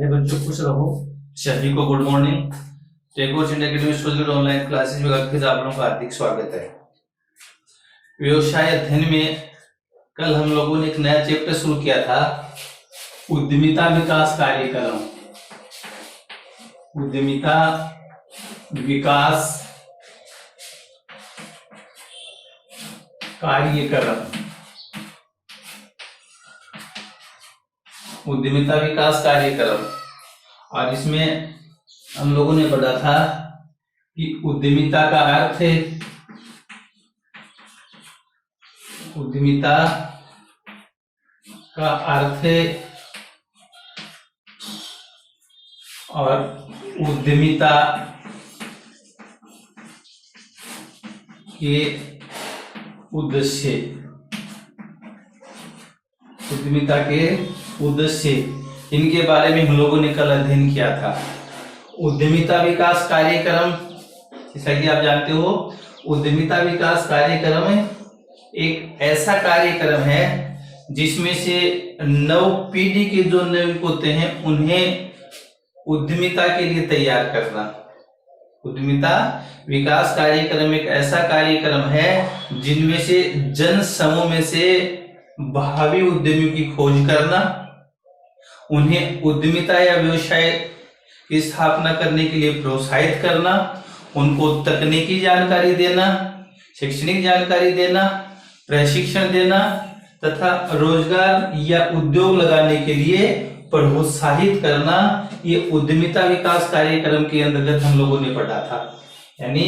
प्यारे बच्चों खुश रहो। सभी को good morning. Tagore India academy school के ऑनलाइन क्लासेस में फिर आप लोगों का हार्दिक स्वागत है। व्यवसाय अध्ययन में कल हम लोगों ने एक नया चैप्टर शुरू किया था, उद्यमिता विकास कार्यक्रम। उद्यमिता विकास कार्यक्रम, उद्यमिता विकास कार्यक्रम। और इसमें हम लोगों ने पढ़ा था कि उद्यमिता का अर्थ है, उद्यमिता का अर्थ है और उद्यमिता के उद्देश्य, उद्यमिता के उद्देश्य, इनके बारे में हम लोगों ने कल अध्ययन किया था। उद्यमिता विकास कार्यक्रम, जैसा कि आप जानते हो, उद्यमिता विकास कार्यक्रम एक ऐसा कार्यक्रम है जिसमें से नव पीढ़ी के जो नागरिक होते हैं उन्हें उद्यमिता के लिए तैयार करना। उद्यमिता विकास कार्यक्रम एक ऐसा कार्यक्रम है जिनमें से जन समूह में से भावी उद्यमियों की खोज करना, उन्हें उद्यमिता या व्यवसाय की स्थापना करने के लिए प्रोत्साहित करना, उनको तकनीकी जानकारी देना, शैक्षणिक जानकारी देना, प्रशिक्षण देना तथा रोजगार या उद्योग लगाने के लिए प्रोत्साहित करना, ये उद्यमिता विकास कार्यक्रम के अंतर्गत हम लोगों ने पढ़ा था। यानी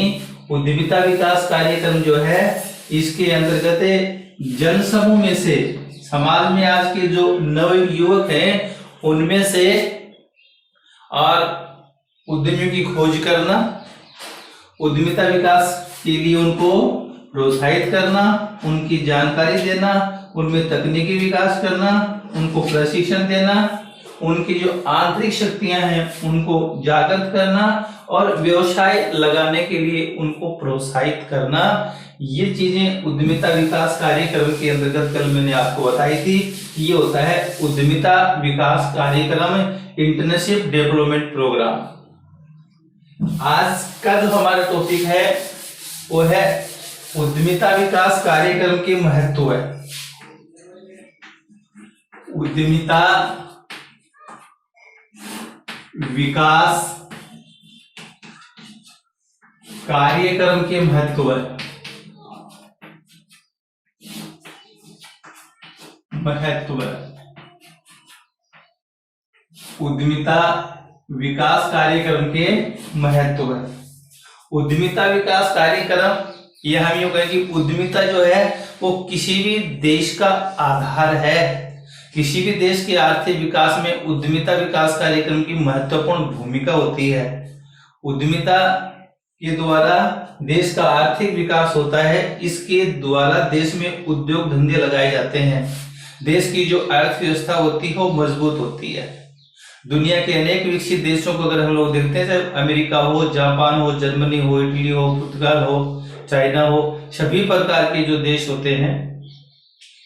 उद्यमिता विकास कार्यक्रम जो है, इसके अंतर्गत जन समूह में से, समाज में आज के जो नव युवक हैं उनमें से और उद्यमियों की खोज करना, उद्यमिता विकास के लिए उनको प्रोत्साहित करना, उनकी जानकारी देना, उनमें तकनीकी विकास करना, उनको प्रशिक्षण देना, उनकी जो आंतरिक शक्तियां हैं उनको जागृत करना और व्यवसाय लगाने के लिए उनको प्रोत्साहित करना। ये चीजें उद्यमिता विकास कार्यक्रम के अंतर्गत कल मैंने आपको बताई थी। ये होता है उद्यमिता विकास कार्यक्रम, इंटर्नशिप डेवलपमेंट प्रोग्राम। आज का जो हमारा टॉपिक है वो है उद्यमिता विकास कार्यक्रम के महत्व है। उद्यमिता विकास कार्यक्रम के महत्व है। उद्यमिता विकास कार्यक्रम के महत्व है। उद्यमिता विकास कार्यक्रम, यह हम यूं कहें कि उद्यमिता जो है वो किसी भी देश का आधार है। किसी भी देश के आर्थिक विकास में उद्यमिता विकास कार्यक्रम की महत्वपूर्ण भूमिका होती है। उद्यमिता के द्वारा देश का आर्थिक विकास होता है। इसके द्वारा देश में उद्योग धंधे लगाए जाते हैं। देश की जो अर्थव्यवस्था होती है वो मजबूत होती है। दुनिया के अनेक विकसित देशों को अगर हम लोग देखते हैं, चाहे अमेरिका हो, जापान हो, जर्मनी हो, इटली हो, पुर्तगाल हो, चाइना हो, सभी प्रकार के जो देश होते हैं,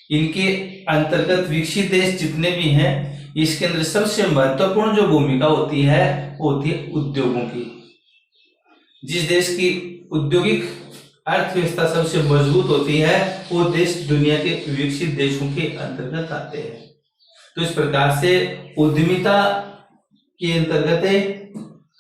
इनके अंतर्गत विकसित देश जितने भी हैं, इसके अंदर सबसे महत्वपूर्ण जो भूमिका होती है वो होती है उद्योगों की। जिस देश की औद्योगिक अर्थव्यवस्था सबसे मजबूत होती है वो देश दुनिया के विकसित देशों के अंतर्गत आते हैं। तो इस प्रकार से उद्यमिता के अंतर्गत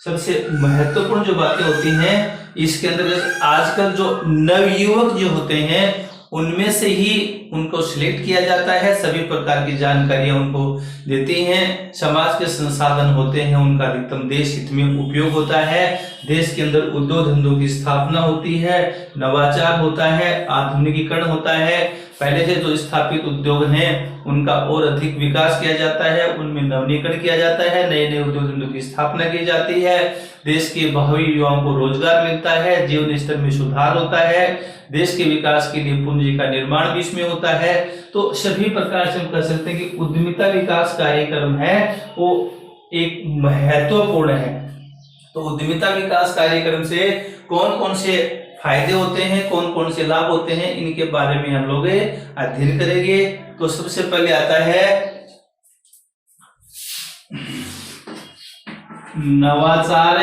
सबसे महत्वपूर्ण जो बातें होती हैं, इसके अंतर्गत आजकल जो नवयुवक जो होते हैं उनमें से ही उनको सिलेक्ट किया जाता है। सभी प्रकार की जानकारियां उनको देती हैं। समाज के संसाधन होते हैं, उनका अधिकतम देश हित में उपयोग होता है। देश के अंदर उद्योग धंधों की स्थापना होती है, नवाचार होता है, आधुनिकीकरण होता है। पहले से जो स्थापित उद्योग हैं उनका और अधिक विकास किया जाता है, उनमें नवीनीकरण किया जाता है, नए नए उद्योग धंधों की स्थापना की जाती है। देश के भावी युवाओं को रोजगार मिलता है, जीवन स्तर में सुधार होता है, देश के विकास के लिए पूंजी का निर्माण भी इसमें होता है। तो सभी प्रकार से हम कह सकते हैं कि उद्यमिता विकास कार्यक्रम है वो एक महत्वपूर्ण है। तो उद्यमिता विकास कार्यक्रम से कौन कौन से फायदे होते हैं, कौन कौन से लाभ होते हैं, इनके बारे में हम लोग अध्ययन करेंगे। तो सबसे पहले आता है नवाचार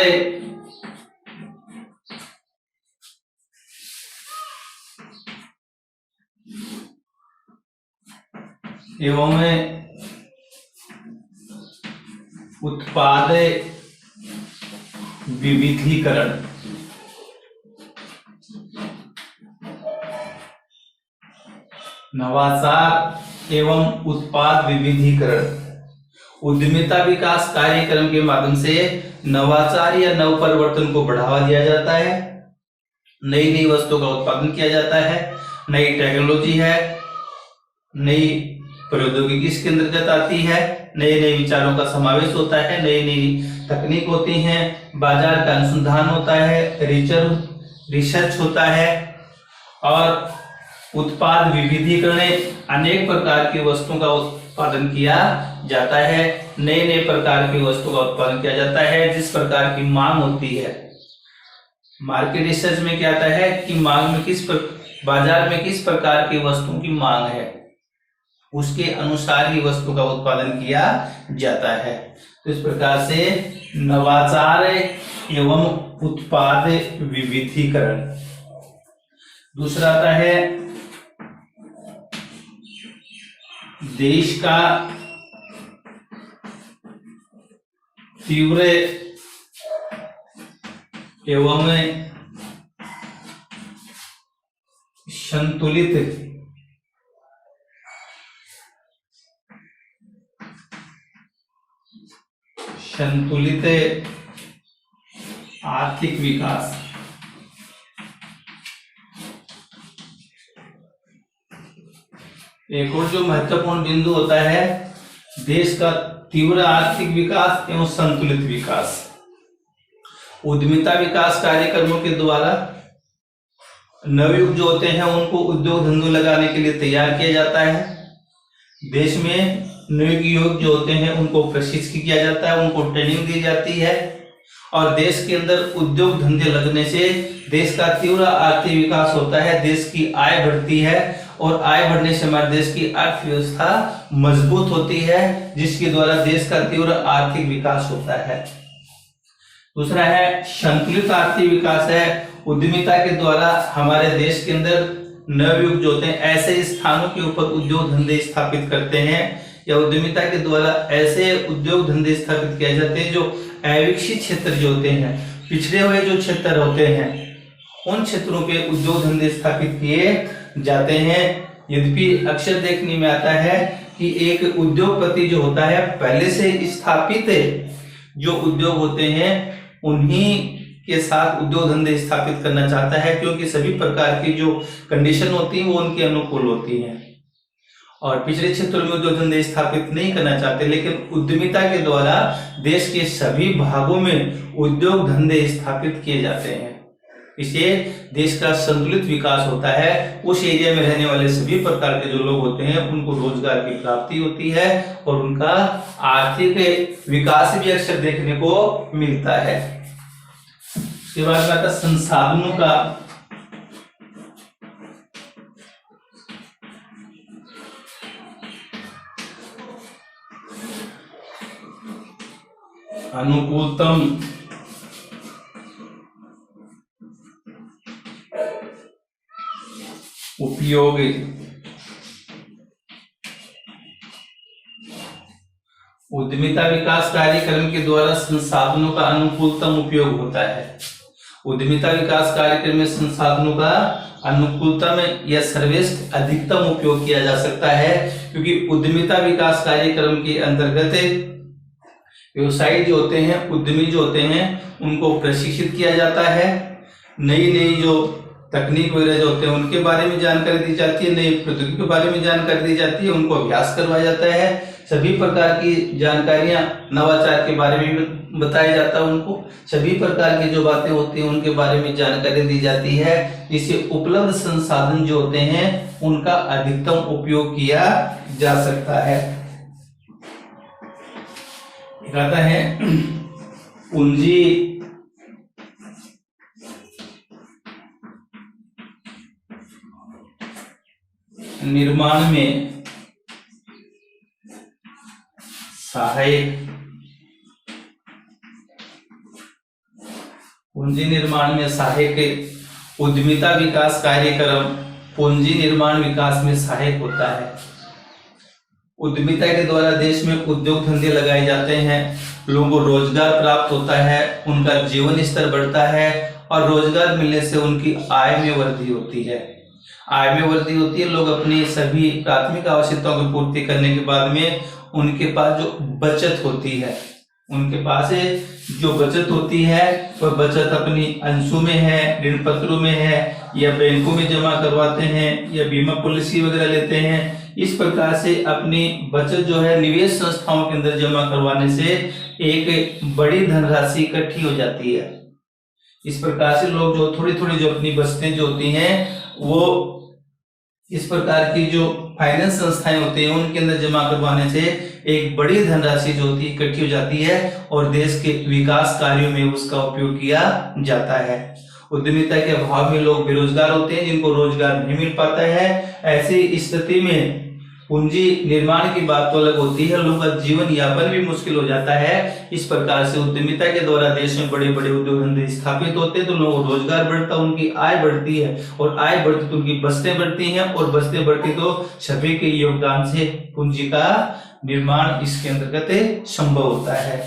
एवं उत्पाद विविधीकरण। नवाचार एवं उत्पाद विविधीकरण उद्यमिता विकास कार्यक्रम के माध्यम से नवाचार या नव परिवर्तन को बढ़ावा दिया जाता है। नई नई वस्तुओं का उत्पादन किया जाता है, नई टेक्नोलॉजी है, नई प्रौद्योगिकी इसके अंतर्गत आती है, नए नए विचारों का समावेश होता है, नई नई तकनीक होती हैं, बाजार का अनुसंधान होता है, रिसर्च होता है और उत्पाद विविधीकरण अनेक प्रकार की वस्तुओं का उत्पादन किया जाता है। नए नए प्रकार की वस्तुओं का उत्पादन किया जाता है जिस प्रकार की मांग होती है। मार्केट रिसर्च में क्या आता है कि मांग में बाजार में किस प्रकार की वस्तुओं की मांग है, उसके अनुसार ही वस्तु का उत्पादन किया जाता है। तो इस प्रकार से नवाचार एवं उत्पाद विविधीकरण। दूसरा आता है देश का तीव्र एवं संतुलित आर्थिक विकास। एक और जो महत्वपूर्ण बिंदु होता है देश का तीव्र आर्थिक विकास एवं संतुलित विकास। उद्यमिता विकास कार्यक्रमों के द्वारा नवयुवक जो होते हैं उनको उद्योग धंधों लगाने के लिए तैयार किया जाता है। देश में नवयुवक जो होते हैं उनको प्रशिक्षित किया जाता है, उनको ट्रेनिंग दी जाती है और देश के अंदर उद्योग धंधे लगने से देश का तीव्र आर्थिक विकास होता है, देश की आय बढ़ती है और आय बढ़ने से हमारे देश की अर्थव्यवस्था मजबूत होती है जिसके द्वारा देश का तीव्र आर्थिक विकास होता है। दूसरा है संतुलित आर्थिक विकास है। उद्यमिता के द्वारा हमारे देश के अंदर नवयुवक जो होते हैं ऐसे स्थानों के ऊपर उद्योग धंधे स्थापित करते हैं या उद्यमिता के द्वारा ऐसे उद्योग धंधे स्थापित किए जाते हैं जो अविकसित क्षेत्र जो होते हैं, पिछड़े हुए जो क्षेत्र होते हैं उन क्षेत्रों पे उद्योग धंधे स्थापित किए जाते हैं। यद्यपि अक्सर देखने में आता है कि एक उद्योगपति जो होता है पहले से स्थापित जो उद्योग होते हैं उन्हीं के साथ उद्योग धंधे स्थापित करना चाहता है क्योंकि सभी प्रकार की जो कंडीशन होती है वो उनके अनुकूल होती है और पिछड़े क्षेत्रों में उद्योग धंधे स्थापित नहीं करना चाहते। लेकिन उद्यमिता के द्वारा देश के सभी भागों में उद्योग धंधे स्थापित किए जाते हैं, इससे देश का संतुलित विकास होता है। उस एरिया में रहने वाले सभी प्रकार के जो लोग होते हैं उनको रोजगार की प्राप्ति होती है और उनका आर्थिक विकास भी अक्सर देखने को मिलता है। उसके बाद आता संसाधनों का अनुकूलतम उपयोग। उद्यमिता विकास कार्यक्रम के द्वारा संसाधनों का अनुकूलतम उपयोग होता है। उद्यमिता विकास कार्यक्रम में संसाधनों का अनुकूलतम या सर्वश्रेष्ठ अधिकतम उपयोग किया जा सकता है क्योंकि उद्यमिता विकास कार्यक्रम के अंतर्गत व्यवसायी जो होते हैं, उद्यमी जो होते हैं उनको प्रशिक्षित किया जाता है, नई नई जो तकनीक वगैरह जो होते हैं उनके बारे में जानकारी दी जाती है, नई प्रौद्योगिकी के बारे में जानकारी दी जाती है, उनको अभ्यास करवाया जाता है, सभी प्रकार की जानकारियां नवाचार के बारे में बताया जाता है, उनको सभी प्रकार की जो बातें होती हैं उनके बारे में जानकारी दी जाती है जिससे उपलब्ध संसाधन जो होते हैं उनका अधिकतम उपयोग किया जा सकता है। कहता है पूंजी निर्माण में सहायक पूंजी निर्माण में सहायक। उद्यमिता विकास कार्यक्रम पूंजी निर्माण विकास में सहायक होता है। उद्यमिता के द्वारा देश में उद्योग धंधे लगाए जाते हैं, लोगों को रोजगार प्राप्त होता है, उनका जीवन स्तर बढ़ता है और रोजगार मिलने से उनकी आय में वृद्धि होती है। आय में वृद्धि होती है, लोग अपनी सभी प्राथमिक आवश्यकताओं की पूर्ति करने के बाद में उनके पास जो बचत होती है, उनके पास जो बचत होती है वह बचत अपनी अंशों में है, ऋण पत्रों में है, या बैंकों में जमा करवाते हैं, या बीमा पॉलिसी वगैरह लेते हैं। इस प्रकार से अपनी बचत जो है निवेश संस्थाओं के अंदर जमा करवाने से एक बड़ी धनराशि इकट्ठी हो जाती है। इस प्रकार से लोग जो थोड़ी थोड़ी जो अपनी बचतें जो होती हैं वो इस प्रकार की जो फाइनेंस संस्थाएं होती हैं उनके अंदर जमा करवाने से एक बड़ी धनराशि जो होती है इकट्ठी हो जाती है और देश के विकास कार्यों में उसका उपयोग किया जाता है। उद्यमिता के अभाव में लोग बेरोजगार होते हैं, जिनको रोजगार नहीं मिल पाता है। ऐसी स्थिति में पूंजी निर्माण की बात तो अलग होती है, लोगों का जीवन यापन भी मुश्किल हो जाता है। इस प्रकार से उद्यमिता के द्वारा देश में बड़े बड़े उद्योग धंधे स्थापित होते हैं तो लोगों को रोजगार बढ़ता है, उनकी आय बढ़ती है और आय बढ़ती तो उनकी बचतें बढ़ती हैं और बचतें बढ़ती तो सभी के योगदान से पूंजी का निर्माण इसके अंतर्गत संभव होता है।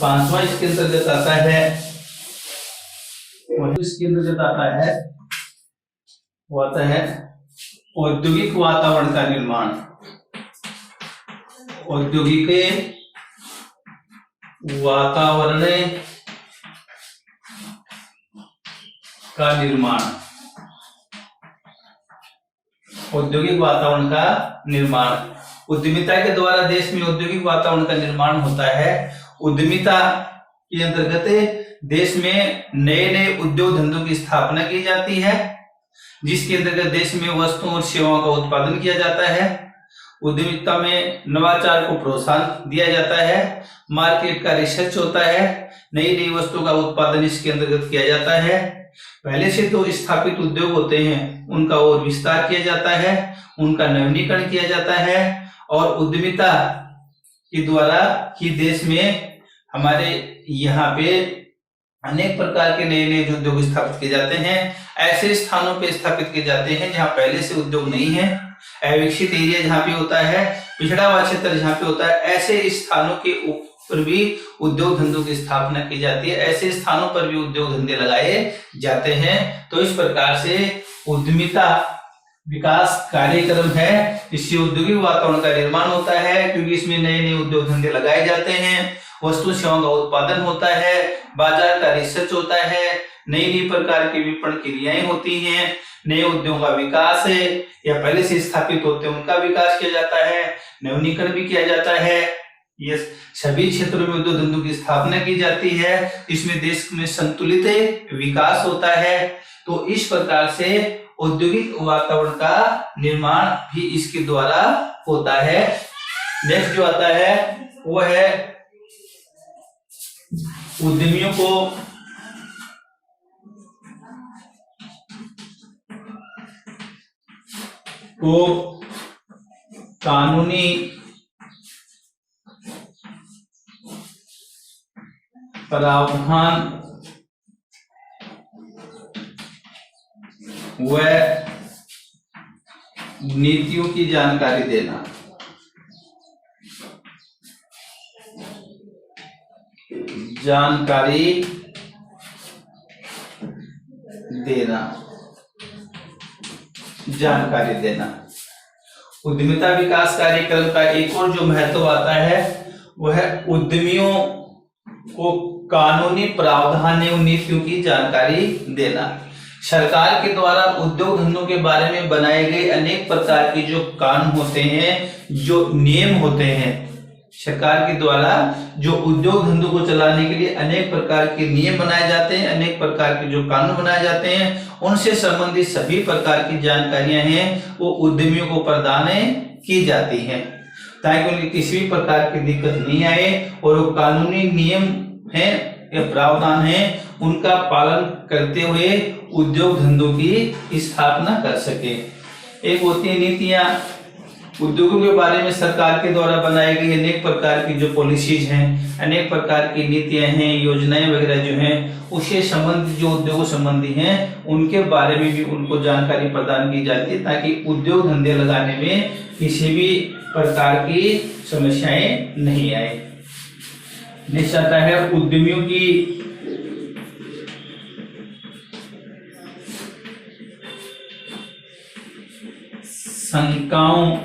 पांचवा इसके अंतर्गत आता है, इसके अंतर्गत आता है वो आता है औद्योगिक वातावरण का निर्माण। औद्योगिक वातावरण का निर्माण, औद्योगिक वातावरण का निर्माण। उद्यमिता के द्वारा देश में औद्योगिक वातावरण का निर्माण होता है। उद्यमिता के अंतर्गत देश में नए नए उद्योग धंधों की स्थापना की जाती है, जिसके अंतर्गत देश में वस्तुओं और सेवाओं का उत्पादन किया जाता है। उद्यमिता में नवाचार को प्रोत्साहन दिया जाता है, मार्केट का रिसर्च होता है, नई नई वस्तुओं का उत्पादन इसके अंतर्गत किया जाता है। पहले से तो स्थापित उद्योग होते हैं उनका और विस्तार किया जाता है, उनका नवीनीकरण किया जाता है और उद्यमिता के द्वारा ही देश में हमारे यहाँ पे अनेक प्रकार के नए नए उद्योग स्थापित किए जाते हैं। ऐसे स्थानों पे स्थापित किए जाते हैं जहाँ पहले से उद्योग नहीं है, अविकसित एरिया जहाँ पे होता है, पिछड़ा हुआ क्षेत्र जहाँ पे होता है, ऐसे स्थानों के ऊपर भी उद्योग धंधों की स्थापना की जाती है, ऐसे स्थानों पर भी उद्योग धंधे लगाए जाते हैं। तो इस प्रकार से उद्यमिता विकास कार्यक्रम है, इससे औद्योगिक वातावरण का निर्माण होता है क्योंकि इसमें नए नए उद्योग धंधे लगाए जाते हैं, वस्तु सेवाओं का उत्पादन होता है, बाजार का रिसर्च होता है, नई नई प्रकार की विपणन क्रियाएं होती हैं, नए उद्योगों का विकास है या पहले से स्थापित होते हैं उनका विकास किया जाता है, नवीनीकरण भी किया जाता है। ये सभी क्षेत्रों में उद्योग धंधों की स्थापना की जाती है, इसमें देश में संतुलित विकास होता है। तो इस प्रकार से औद्योगिक वातावरण का निर्माण भी इसके द्वारा होता है। नेक्स्ट जो आता है वो है उद्यमियों को कानूनी प्रावधान व नीतियों की जानकारी देना। जानकारी देना। उद्यमिता विकास कार्यक्रम का एक और जो महत्व आता है वह है उद्यमियों को कानूनी प्रावधान एवं नीतियों की जानकारी देना। सरकार के द्वारा उद्योग धंधों के बारे में बनाए गए अनेक प्रकार के जो कानून होते हैं, जो नियम होते हैं, सरकार के द्वारा जो उद्योग धंधों को चलाने के लिए अनेक प्रकार के नियम बनाए जाते हैं, अनेक प्रकार के जो कानून बनाए जाते हैं, उनसे संबंधित सभी प्रकार की जानकारियां हैं वो उद्यमियों को प्रदान की जाती हैं ताकि उन्हें किसी भी प्रकार की दिक्कत नहीं आए और वो कानूनी नियम है या प्रावधान है उनका पालन करते हुए उद्योग धंधों की स्थापना कर सके। एक होती है नीतियां उद्योगों के बारे में सरकार के द्वारा बनाई गई अनेक प्रकार की जो पॉलिसीज हैं, अनेक प्रकार की नीतियां हैं, योजनाएं वगैरह जो हैं, उससे संबंधित जो उद्योग संबंधी हैं उनके बारे में भी उनको जानकारी प्रदान की जाती है, ताकि उद्योग धंधे लगाने में किसी भी प्रकार की समस्याएं नहीं आए। नेक्स्ट आता है उद्यमियों की शंकाओं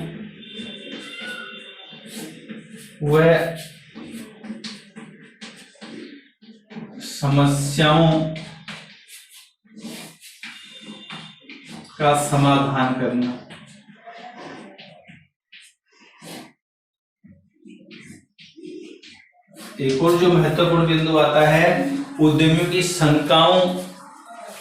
व समस्याओं का समाधान करना। एक और जो महत्वपूर्ण बिंदु आता है, उद्यमियों की शंकाओं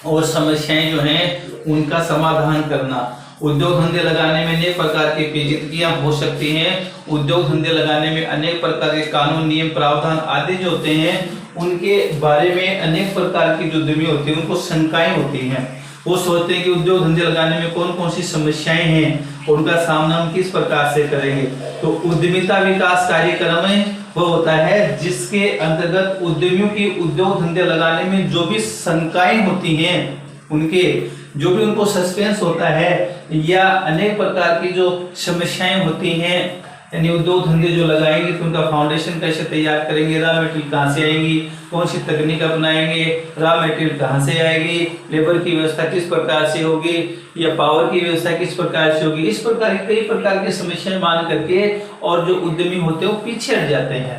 और समस्याएं जो हैं उनका समाधान करना। उद्योग धंधे लगाने में अनेक प्रकार की पेचीदगियां हो सकती हैं। उद्योग धंधे लगाने में अनेक प्रकार के कानून, नियम, प्रावधान आदि जो होते हैं उनके बारे में अनेक प्रकार की जो उद्यमी होते हैं उनको शंकाएं होती हैं। वो सोचते हैं कि उद्योग धंधे लगाने में कौन कौन सी समस्याएं हैं, उनका सामना हम किस प्रकार से करेंगे। तो उद्यमिता विकास कार्यक्रम वो होता है जिसके अंतर्गत उद्यमियों की उद्योग धंधे लगाने में जो भी शंकाएं होती हैं, उनके जो भी उनको सस्पेंस होता है या अनेक प्रकार की जो समस्याएं होती हैं, यानी उद्योग धंधे जो लगाएंगे तो उनका फाउंडेशन कैसे तैयार करेंगे, रॉ मटेरियल कहाँ से आएंगी, कौन सी तकनीक अपनाएंगे, रॉ मटेरियल कहाँ से आएगी, लेबर की व्यवस्था किस प्रकार से होगी या पावर की व्यवस्था किस प्रकार से होगी। इस प्रकार कई प्रकार की समस्याएं मान करके और जो उद्यमी होते हैं वो पीछे हट जाते हैं,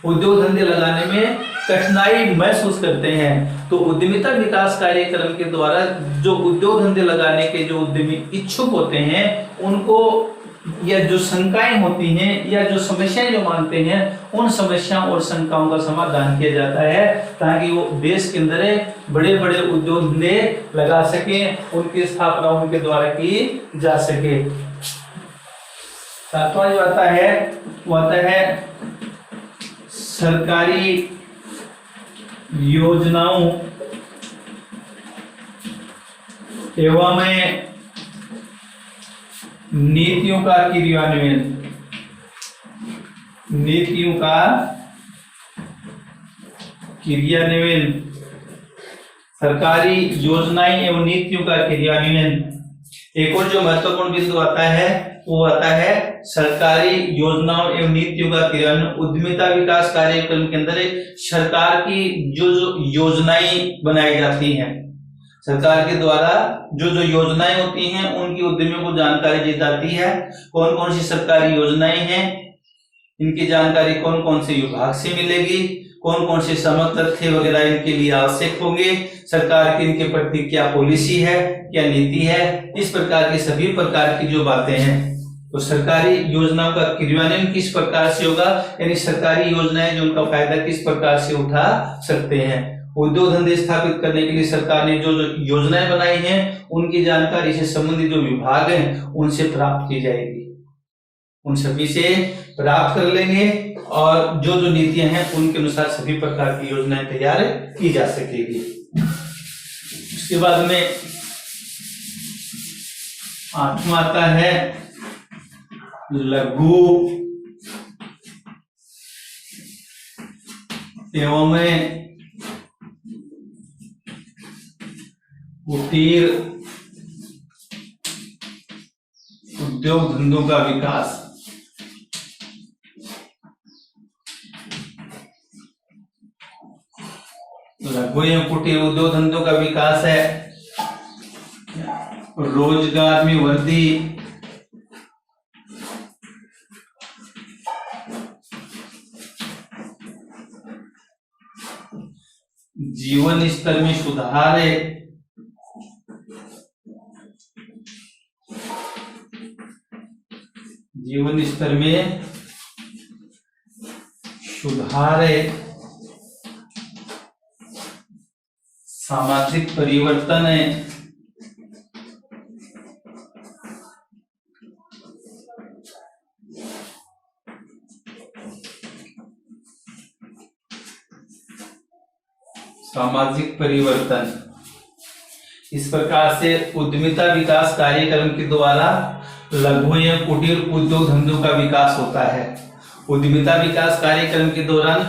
उद्योग धंधे लगाने में कठिनाई महसूस करते हैं। तो उद्यमिता विकास कार्यक्रम के द्वारा जो उद्योग धंधे लगाने के जो उद्यमी इच्छुक होते हैं उनको या जो शंकाएं होती हैं या जो समस्याएं जो मानते हैं उन समस्याओं और शंकाओं का समाधान किया जाता है, ताकि वो देश के अंदर बड़े बड़े उद्योग धंधे लगा सके, उनकी स्थापना उनके द्वारा की जा सके। सातवां जो आता है वो आता है सरकारी योजनाओं एवं नीतियों का क्रियान्वयन। नीतियों का क्रियान्वयन, सरकारी योजनाएं एवं नीतियों का क्रियान्वयन। एक और जो महत्वपूर्ण बिंदु आता है वो आता है सरकारी योजनाओं एवं नीतियों का क्रियान्वयन। उद्यमिता विकास कार्यक्रम के अंदर सरकार की जो जो योजनाएं बनाई जाती हैं, सरकार के द्वारा जो जो योजनाएं होती हैं उनकी उद्यमियों को जानकारी दी जाती है। कौन कौन सी सरकारी योजनाएं हैं, इनकी जानकारी कौन कौन से विभाग से मिलेगी, कौन कौन से समग्र तथ्य वगैरह इनके लिए आवश्यक होंगे, सरकार की इनके प्रति क्या पॉलिसी है, क्या नीति है, इस प्रकार की सभी प्रकार की जो बातें हैं। तो सरकारी योजनाओं का क्रियान्वयन किस प्रकार से होगा, यानी सरकारी योजनाएं जो उनका फायदा किस प्रकार से उठा सकते हैं। उद्योग धंधे स्थापित करने के लिए सरकार ने जो जो योजनाएं बनाई हैं उनकी जानकारी से संबंधित जो विभाग हैं उनसे प्राप्त की जाएगी, उन सभी से प्राप्त कर लेंगे और जो जो नीतियां हैं उनके अनुसार सभी प्रकार की योजनाएं तैयार की जा सकेगी। उसके बाद में आठवां आता है लघु एवं कुटीर उद्योग धंधों का विकास। लघु एवं कुटीर उद्योग धंधों का विकास है रोजगार में वृद्धि, जीवन स्तर में सुधार है, जीवन स्तर में सुधार है, सामाजिक परिवर्तन है, सामाजिक परिवर्तन, इस प्रकार से उद्यमिता विकास कार्यक्रम के द्वारा लघु एवं कुटीर उद्योग धंधों का विकास होता है। उद्यमिता विकास कार्यक्रम के दौरान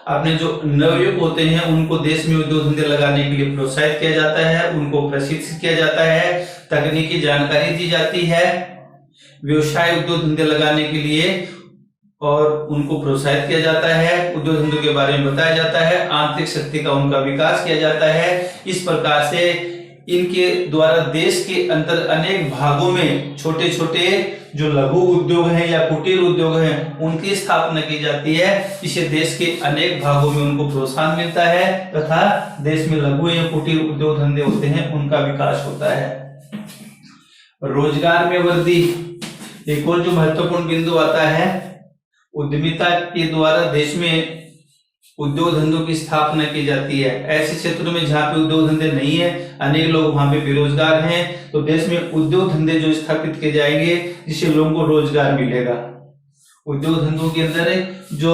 अपने जो नवयुवक होते हैं उनको देश में उद्योग धंधे लगाने के लिए प्रोत्साहित किया जाता है, उनको प्रशिक्षित किया जाता है, तकनीकी जानकारी दी जाती है व्यवसाय उद्योग धंधे लगाने के लिए, और उनको प्रोत्साहित किया जाता है, उद्योग धंधों के बारे में बताया जाता है, आंतरिक शक्ति का उनका विकास किया जाता है। इस प्रकार से इनके द्वारा देश के अंदर अनेक भागों में छोटे छोटे जो लघु उद्योग हैं या कुटीर उद्योग हैं उनकी स्थापना की जाती है। इससे देश के अनेक भागों में उनको प्रोत्साहन मिलता है तथा देश में लघु या कुटीर उद्योग धंधे होते हैं उनका विकास होता है। रोजगार में वृद्धि एक और जो महत्वपूर्ण बिंदु आता है, उद्यमिता के द्वारा देश में उद्योग धंधों की स्थापना की जाती है। ऐसे क्षेत्रों में जहाँ पे उद्योग धंधे नहीं है, अनेक लोग वहां पे बेरोजगार हैं, तो देश में उद्योग धंधे जो स्थापित किए जाएंगे जिससे लोगों को रोजगार मिलेगा। उद्योग धंधों के अंदर जो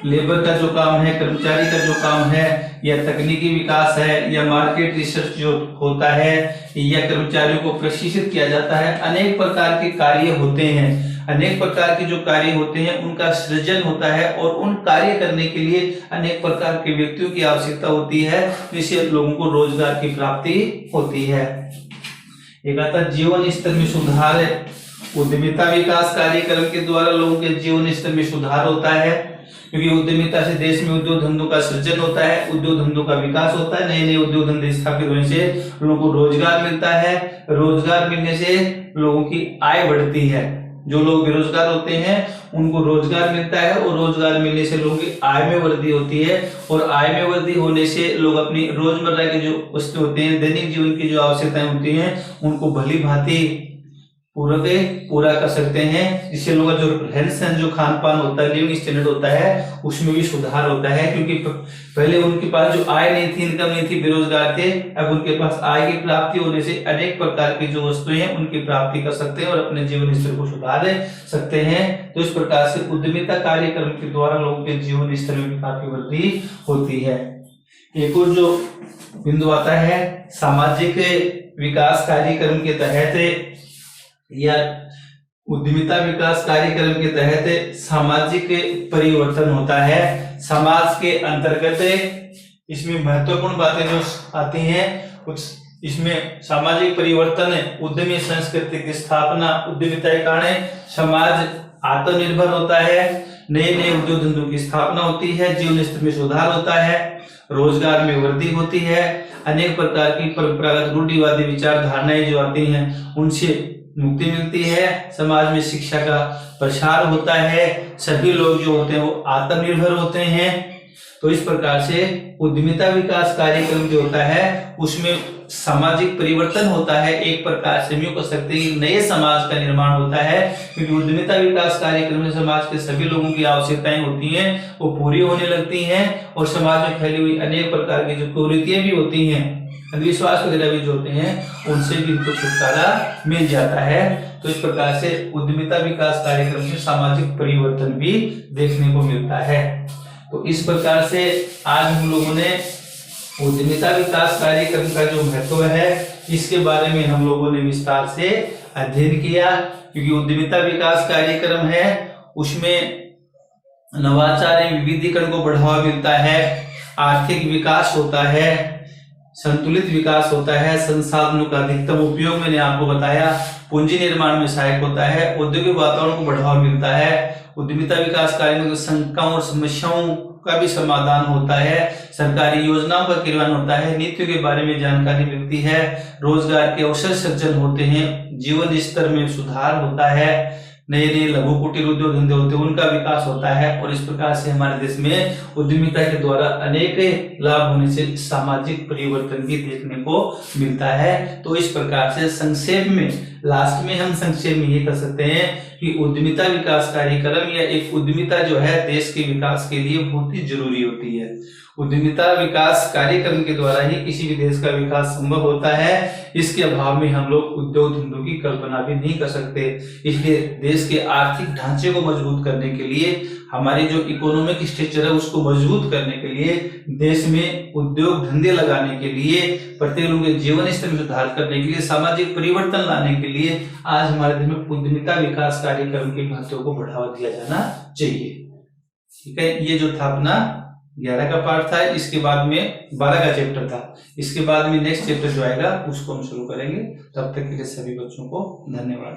लेबर का जो काम है, कर्मचारी का जो काम है, या तकनीकी विकास है, या मार्केट रिसर्च जो होता है, या कर्मचारियों को प्रशिक्षित किया जाता है, अनेक प्रकार के कार्य होते हैं। अनेक प्रकार के जो कार्य होते हैं उनका सृजन होता है और उन कार्य करने के लिए अनेक प्रकार के व्यक्तियों की आवश्यकता होती है, जिससे लोगों को रोजगार की प्राप्ति होती है। एक आता जीवन स्तर में सुधार है। उद्यमिता विकास कार्यक्रम के द्वारा लोगों के जीवन स्तर में सुधार होता है, क्योंकि उद्यमिता से देश में उद्योग धंधों का सृजन होता है, उद्योग धंधों का विकास होता है, नए नए उद्योग धंधे स्थापित होने से लोगों को रोजगार मिलता है। रोजगार मिलने से लोगों की आय बढ़ती है। जो लोग बेरोजगार होते हैं उनको रोजगार मिलता है और रोजगार मिलने से लोगों की आय में वृद्धि होती है, और आय में वृद्धि होने से लोग अपनी रोजमर्रा के जो वस्तु होते हैं, दैनिक जीवन की जो आवश्यकताएं होती हैं उनको भली भांति पूरा कर सकते हैं, जिससे लोगों का जो रहन सहन जो खान पान होता है, लिविंग स्टैंडर्ड होता है, उसमें भी सुधार होता है। क्योंकि पहले उनके पास जो आय नहीं थी, इनकम नहीं थी, बेरोजगार थे, अब उनके पास आय की प्राप्ति होने से अनेक प्रकार की जो वस्तुएं हैं उनकी प्राप्ति कर सकते हैं और अपने जीवन स्तर को सुधार सकते हैं। तो इस प्रकार से उद्यमिता कार्यक्रम के द्वारा लोगों के जीवन स्तर में काफी वृद्धि होती है। एक और जो बिंदु आता है, सामाजिक विकास कार्यक्रम के तहत या उद्यमिता विकास कार्यक्रम के तहत सामाजिक परिवर्तन होता है। समाज के अंतर्गत इसमें महत्वपूर्ण बातें जो आती हैं, कुछ इसमें सामाजिक परिवर्तन, उद्यमी संस्कृति की स्थापना, उद्यमिता के कारण समाज आत्मनिर्भर होता है, नए नए उद्योग धंधों की स्थापना होती है, जीवन स्तर में सुधार होता है, रोजगार में वृद्धि होती है, अनेक प्रकार की परंपरागत रूढ़िवादी विचारधारणाएं जो आती हैं उनसे मुक्ति मिलती है, समाज में शिक्षा का प्रसार होता है, सभी लोग जो होते हैं वो आत्मनिर्भर होते हैं। तो इस प्रकार से उद्यमिता विकास कार्यक्रम जो होता है उसमें सामाजिक परिवर्तन होता है। एक प्रकार से हम यूं कह सकते हैं कि नए समाज का निर्माण होता है, क्योंकि उद्यमिता विकास कार्यक्रम में समाज के सभी लोगों की आवश्यकताएं होती हैं वो पूरी होने लगती हैं, और समाज में फैली हुई अनेक प्रकार की जो कुरीतियां भी होती हैं, अंधविश्वास वगैरह भी जो होते हैं उनसे भी इनको छुटकारा मिल जाता है। तो इस प्रकार से उद्यमिता विकास कार्यक्रम से सामाजिक परिवर्तन भी देखने को मिलता है। तो इस प्रकार से आज हम लोगों ने उद्यमिता विकास कार्यक्रम का जो महत्व है इसके बारे में हम लोगों ने विस्तार से अध्ययन किया, क्योंकि उद्यमिता विकास कार्यक्रम है उसमें नवाचार एवं विविधीकरण को बढ़ावा मिलता है, आर्थिक विकास होता है, संतुलित विकास होता है, संसाधनों का अधिकतम उपयोग मैंने आपको बताया, पूंजी निर्माण में सहायक होता है, औद्योगिक वातावरण को बढ़ावा मिलता है, उद्यमिता विकास कार्य में शंकाओं और समस्याओं का भी समाधान होता है, सरकारी योजनाओं का क्रियान्वयन होता है, नीतियों के बारे में जानकारी मिलती है, रोजगार के अवसर सृजन होते हैं, जीवन स्तर में सुधार होता है, नए नए लघु कुटीर उद्योग धंधे होते हैं उनका विकास होता है, और इस प्रकार से हमारे देश में उद्यमिता के द्वारा अनेक लाभ होने से सामाजिक परिवर्तन भी देखने को मिलता है। तो इस प्रकार से संक्षेप में लास्ट में हम संक्षेप में ये कह सकते हैं कि उद्यमिता विकास कार्यक्रम या एक उद्यमिता जो है देश के विकास के लिए बहुत ही जरूरी होती है। उद्यमिता विकास कार्यक्रम के द्वारा ही किसी भी देश का विकास संभव होता है। इसके अभाव में हम लोग उद्योग धंधों की कल्पना भी नहीं कर सकते। इसलिए देश के आर्थिक ढांचे को मजबूत करने के लिए, हमारी जो इकोनॉमिक स्ट्रक्चर है उसको मजबूत करने के लिए, देश में उद्योग धंधे लगाने के लिए, प्रत्येक लोगों के जीवन स्तर में सुधार करने के लिए, सामाजिक परिवर्तन लाने के लिए आज हमारे देश में उद्यमिता विकास कार्यक्रम के महत्व को बढ़ावा दिया जाना चाहिए। ठीक है, ये जो था अपना 11 का पार्ट था। इसके बाद में 12 का चैप्टर था। इसके बाद में नेक्स्ट चैप्टर जो आएगा उसको हम शुरू करेंगे। तब तक के लिए सभी बच्चों को धन्यवाद।